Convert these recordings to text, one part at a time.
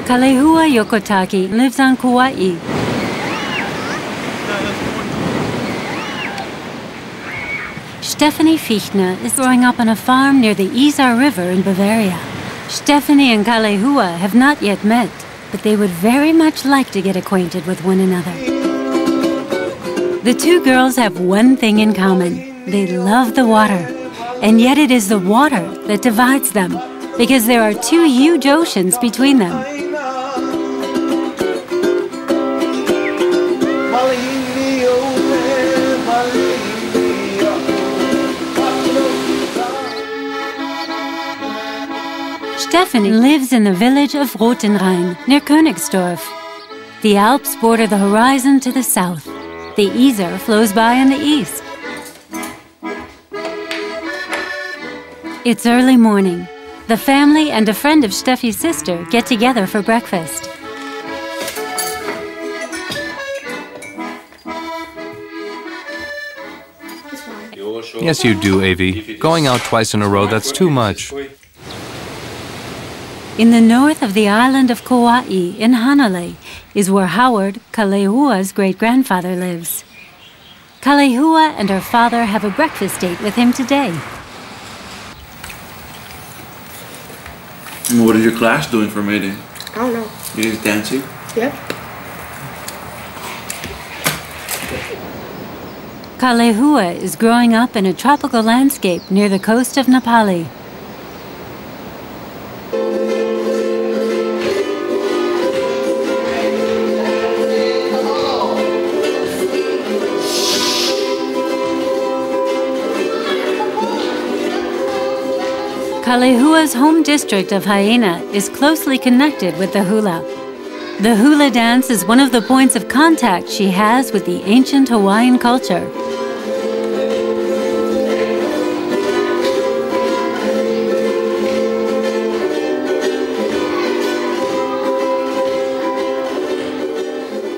Kalehua Yokotaki lives on Kauai. Stefanie Fichtner is growing up on a farm near the Isar River in Bavaria. Stefanie and Kalehua have not yet met, but they would very much like to get acquainted with one another. The two girls have one thing in common. They love the water. And yet it is the water that divides them, because there are two huge oceans between them. Stefanie lives in the village of Rotenrhein, near Königsdorf. The Alps border the horizon to the south. The Isar flows by in the east. It's early morning. The family and a friend of Steffi's sister get together for breakfast. Yes, you do, Avi. Going out twice in a row, that's too much. In the north of the island of Kauai, in Hanalei, is where Howard, Kalehua's great-grandfather, lives. Kalehua and her father have a breakfast date with him today. What is your class doing for mating? I don't know. You think it's dancing? Yep. Kalehua is growing up in a tropical landscape near the coast of Nepali. Kalehua's home district of Haena is closely connected with the hula. The hula dance is one of the points of contact she has with the ancient Hawaiian culture.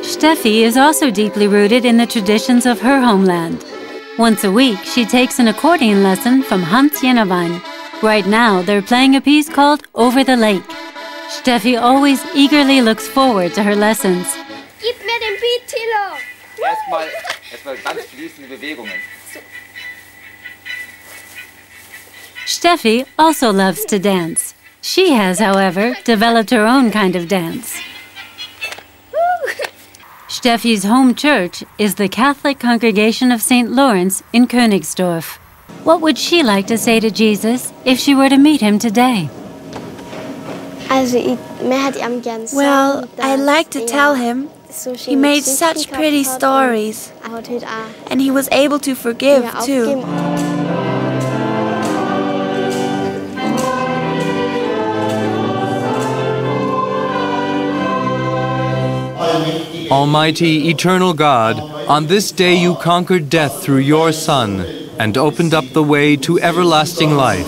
Steffi is also deeply rooted in the traditions of her homeland. Once a week, she takes an accordion lesson from Hans Jennewein. Right now, they're playing a piece called Over the Lake. Steffi always eagerly looks forward to her lessons. Gib mir den Beat, Thilo! Erstmal ganz fließende Bewegungen. Steffi also loves to dance. She has, however, developed her own kind of dance. Steffi's home church is the Catholic Congregation of St. Lawrence in Königsdorf. What would she like to say to Jesus if she were to meet him today? Well, I'd like to tell him he made such pretty stories, and he was able to forgive too. Almighty, eternal God, on this day you conquered death through your Son and opened up the way to everlasting life.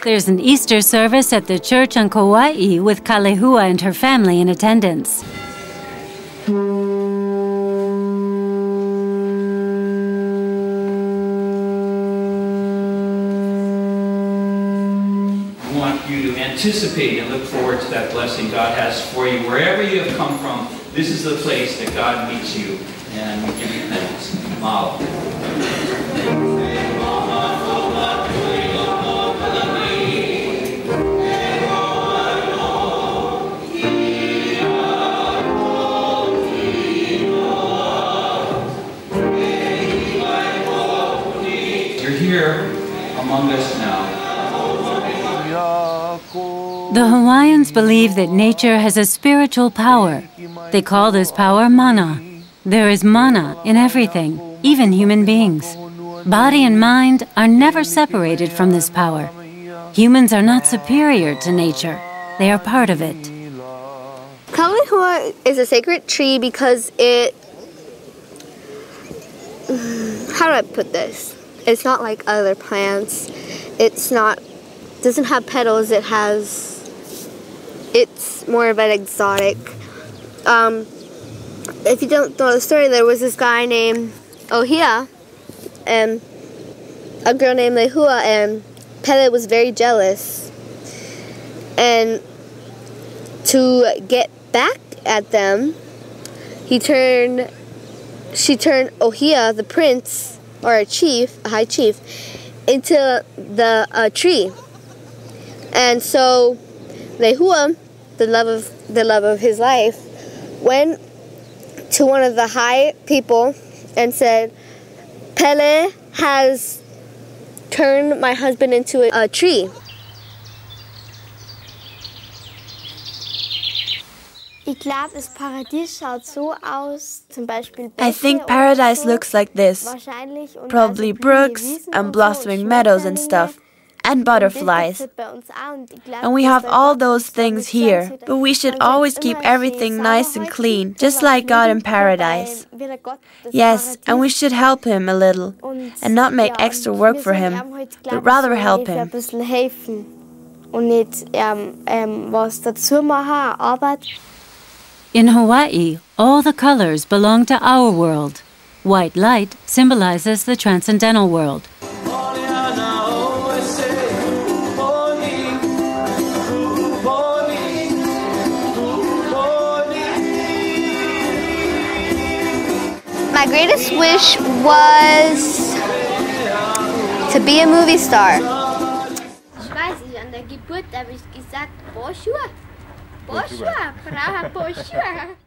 There's an Easter service at the church on Kauai with Kalehua and her family in attendance. I want you to anticipate and look forward to that blessing God has for you. Wherever you have come from, this is the place that God meets you, and we give you thanks. Mahalo. You're here among us now. The Hawaiians believe that nature has a spiritual power. They call this power mana. There is mana in everything, even human beings. Body and mind are never separated from this power. Humans are not superior to nature. They are part of it. Kalehua is a sacred tree because it... How do I put this? It's not like other plants. Doesn't have petals. It's more of an exotic. If you don't know the story, there was this guy named Ohia and a girl named Lehua, and Pele was very jealous. And to get back at them, she turned Ohia, the prince, or a high chief, into the tree. And so Lehua, the love of his life, went to one of the high people and said, Pele has turned my husband into a tree. I think paradise looks like this. Probably brooks and blossoming meadows and stuff. And butterflies. And we have all those things here, but we should always keep everything nice and clean, just like God in paradise. Yes, and we should help him a little, and not make extra work for him, but rather help him. In Hawaii, all the colors belong to our world. White light symbolizes the transcendental world. My greatest wish was to be a movie star. Ich weiß nicht, an der Geburt habe ich gesagt, bonjour. Bonjour, Praha, bonjour.